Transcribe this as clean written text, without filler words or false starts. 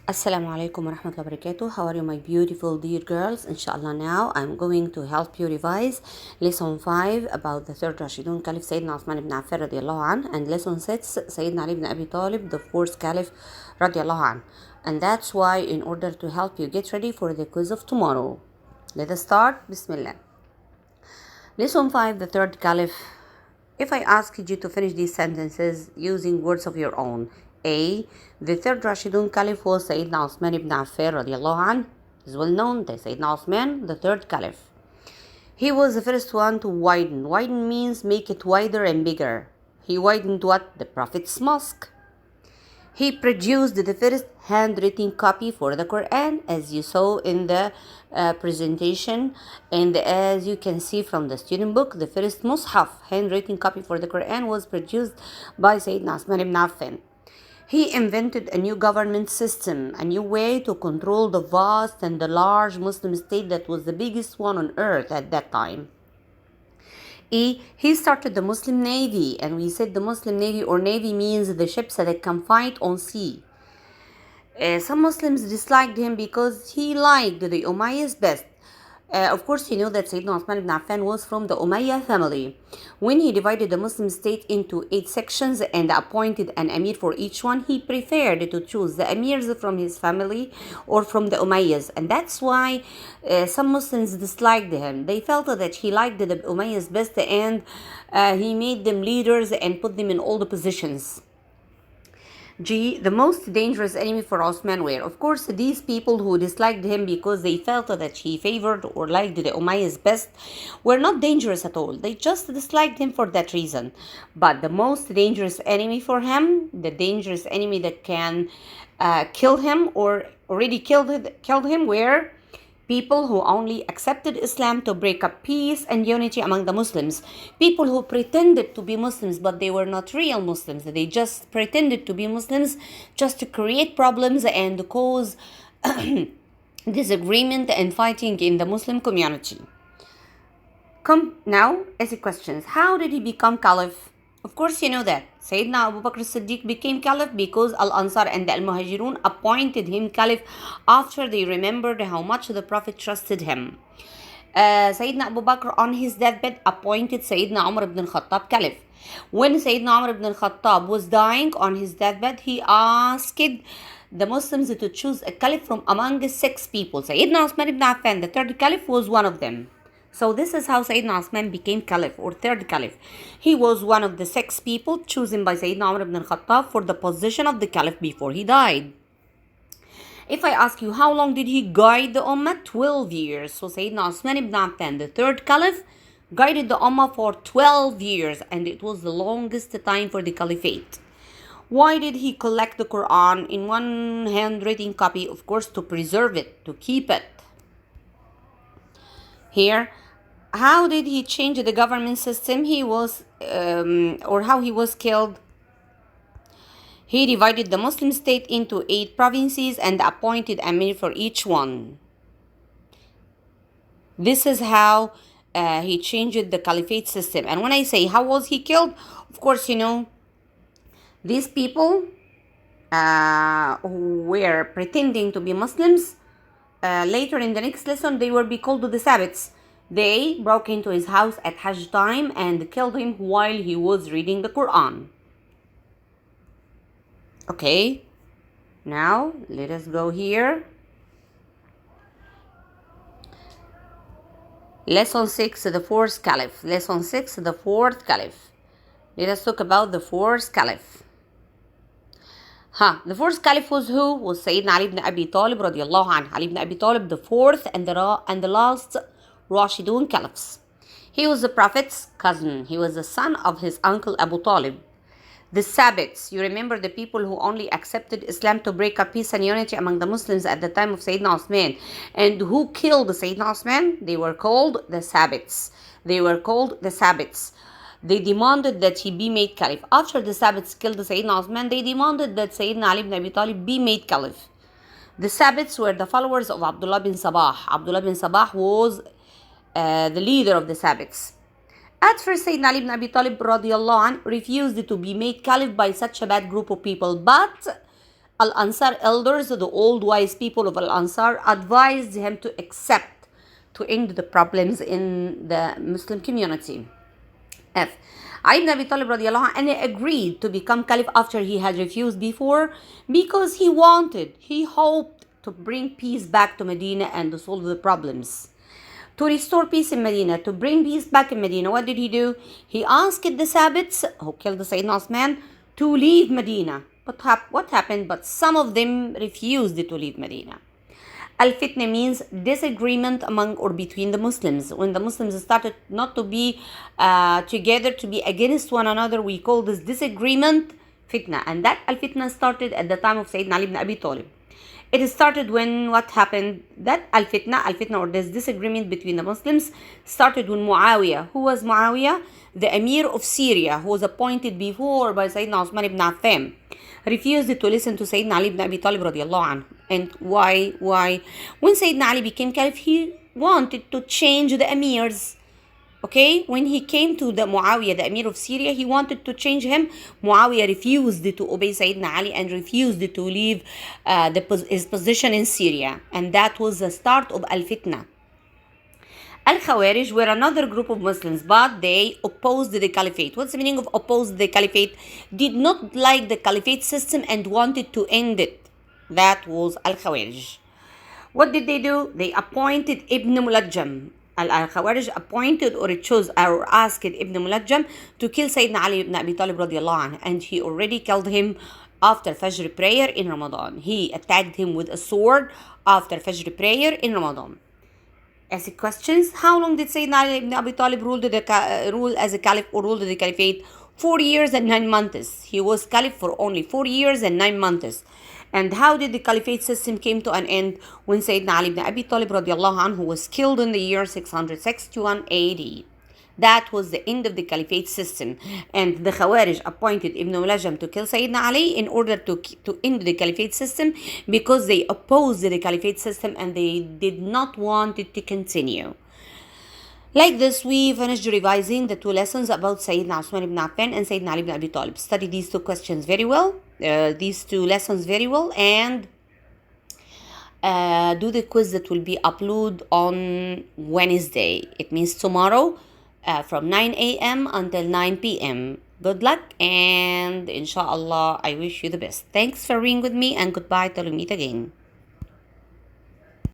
Assalamu alaikum wa rahmatullahi wa barakatuh. How are you, my beautiful dear girls? Inshallah, now I'm going to help you revise lesson 5 about the third Rashidun Caliph Sayyidina Uthman ibn Affan radiallahu an, and lesson 6 Sayyidina Ali ibn Abi Talib, the fourth Caliph radiallahu an. And that's why, in order to help you get ready for the quiz of tomorrow, let us start. Bismillah. Lesson 5, the third Caliph. If I asked you to finish these sentences using words of your own, A. The third Rashidun Caliph was Sayyidina Uthman ibn Affan radiallahu anh. Is well known that Sayyidina Uthman, the third Caliph. He was the first one to widen. Widen means make it wider and bigger. He widened what? The Prophet's mosque. He produced the first handwritten copy for the Quran, as you saw in the presentation, and as you can see from the student book, the first Mus'haf, handwritten copy for the Quran, was produced by Sayyidina Uthman ibn Affan. He invented a new government system, a new way to control the vast and the large Muslim state that was the biggest one on earth at that time. He started the Muslim Navy, and we said the Muslim Navy or Navy means the ships that can fight on sea. Some Muslims disliked him because he liked the Umayyads best. Of course, you know that Sayyidina Uthman ibn Affan was from the Umayyad family. When he divided the Muslim state into 8 sections and appointed an emir for each one, he preferred to choose the emirs from his family or from the Umayyads. And that's why some Muslims disliked him. They felt that he liked the Umayyads best, and he made them leaders and put them in all the positions. G. The most dangerous enemy for Osman were, of course, these people who disliked him because they felt that he favored or liked the Umayyads best were not dangerous at all. They just disliked him for that reason. But the most dangerous enemy for him, the dangerous enemy that can kill him or already killed him, were people who only accepted Islam to break up peace and unity among the Muslims. People who pretended to be Muslims, but they were not real Muslims. They just pretended to be Muslims just to create problems and cause disagreement and fighting in the Muslim community. Come now, easy questions. How did he become Caliph? Of course, you know that. Sayyidina Abu Bakr as-Siddiq became Caliph because Al-Ansar and the Al-Muhajirun appointed him Caliph after they remembered how much the Prophet trusted him. Sayyidina Abu Bakr on his deathbed appointed Sayyidina Umar ibn al-Khattab Caliph. When Sayyidina Umar ibn al-Khattab was dying on his deathbed, he asked the Muslims to choose a Caliph from among 6 people. Sayyidina Uthman ibn Affan, the third Caliph, was one of them. So this is how Sayyidina Uthman became Caliph or third Caliph. He was one of the 6 people chosen by Sayyidina Umar ibn al-Khattab for the position of the Caliph before he died. If I ask you how long did he guide the Ummah? 12 years. So Sayyidina Uthman ibn Affan, the third Caliph, guided the Ummah for 12 years, and it was the longest time for the Caliphate. Why did he collect the Quran in one handwritten copy? Of course, to preserve it, to keep it. Here, how did he change the government system? How he was killed? He divided the Muslim state into 8 provinces and appointed emir for each one. This is how he changed the caliphate system. And when I say how was he killed, of course, you know, these people who were pretending to be Muslims, later in the next lesson, they will be called the Sabbats. They broke into his house at Hajj time and killed him while he was reading the Quran. Okay, now let us go here. Lesson 6, the fourth Caliph. Lesson 6, the fourth Caliph. Let us talk about the fourth Caliph. The fourth Caliph was who? Was Sayyidina Ali ibn Abi Talib radiallahu anh. Ali ibn Abi Talib, the fourth and the last Rashidun Caliphs. He was the Prophet's cousin. He was the son of his uncle Abu Talib. The Sabbats, you remember the people who only accepted Islam to break up peace and unity among the Muslims at the time of Sayyidina Uthman. And who killed Sayyidina Uthman? They were called the Sabbats. They demanded that he be made Caliph. After the Sabbats killed Sayyidina Uthman, they demanded that Sayyidina Ali ibn Abi Talib be made Caliph. The Sabbats were the followers of Abdullah bin Sabah. Abdullah bin Sabah was the leader of the Sabbats. At first, Sayyidina Ali ibn Abi Talib radiallahu anh refused to be made caliph by such a bad group of people, but Al-Ansar elders, the old wise people of Al-Ansar, advised him to accept to end the problems in the Muslim community. F. Ali ibn Abi Talib radiallahu anhu agreed to become caliph after he had refused before because he hoped to bring peace back to Medina and to solve the problems. To restore peace in Medina, to bring peace back in Medina, what did he do? He asked the Sabbats, who killed the Sayyidina Osman, to leave Medina. But what happened? But some of them refused to leave Medina. Al-fitna means disagreement among or between the Muslims. When the Muslims started not to be together, to be against one another, we call this disagreement fitna. And that al-fitna started at the time of Sayyidina Ali ibn Abi Talib. It started when what happened? That al-fitna or this disagreement between the Muslims started when Muawiyah. Who was Muawiyah? The Emir of Syria, who was appointed before by Sayyidina Osman ibn Affan, refused to listen to Sayyidina Ali ibn Abi Talib radiallahu anhu. And why? When Sayyidina Ali became caliph, he wanted to change the emirs. Okay, when he came to the Muawiyah, the Emir of Syria, he wanted to change him. Muawiyah refused to obey Sayyidina Ali and refused to leave his position in Syria. And that was the start of Al-Fitna. Al-Khawarij were another group of Muslims, but they opposed the caliphate. What's the meaning of opposed the caliphate? Did not like the caliphate system and wanted to end it. That was Al-Khawarij. What did they do? They appointed Ibn Mulajjam. Al-Khawarij appointed or chose or asked Ibn Mulajjam to kill Sayyidina Ali ibn Abi Talib radiallahu anhu, and he already killed him after Fajr prayer in Ramadan. He attacked him with a sword after Fajr prayer in Ramadan. As questions, how long did Sayyidina Ali ibn Abi Talib rule as a caliph or rule the caliphate? 4 years and 9 months. He was caliph for only 4 years and 9 months. And how did the caliphate system came to an end? When Sayyidina Ali ibn Abi Talib radiallahu anhu was killed in the year 661 AD. That was the end of the caliphate system. And the Khawarij appointed Ibn Mulajjam to kill Sayyidina Ali in order to end the caliphate system because they opposed the caliphate system and they did not want it to continue. Like this, we finished revising the 2 lessons about Sayyidina Osman ibn Affan and Sayyidina Ali ibn Abi Talib. Study these 2 questions very well, these 2 lessons very well, and do the quiz that will be uploaded on Wednesday. It means tomorrow from 9 a.m. until 9 p.m. Good luck, and inshallah, I wish you the best. Thanks for being with me, and goodbye till we meet again.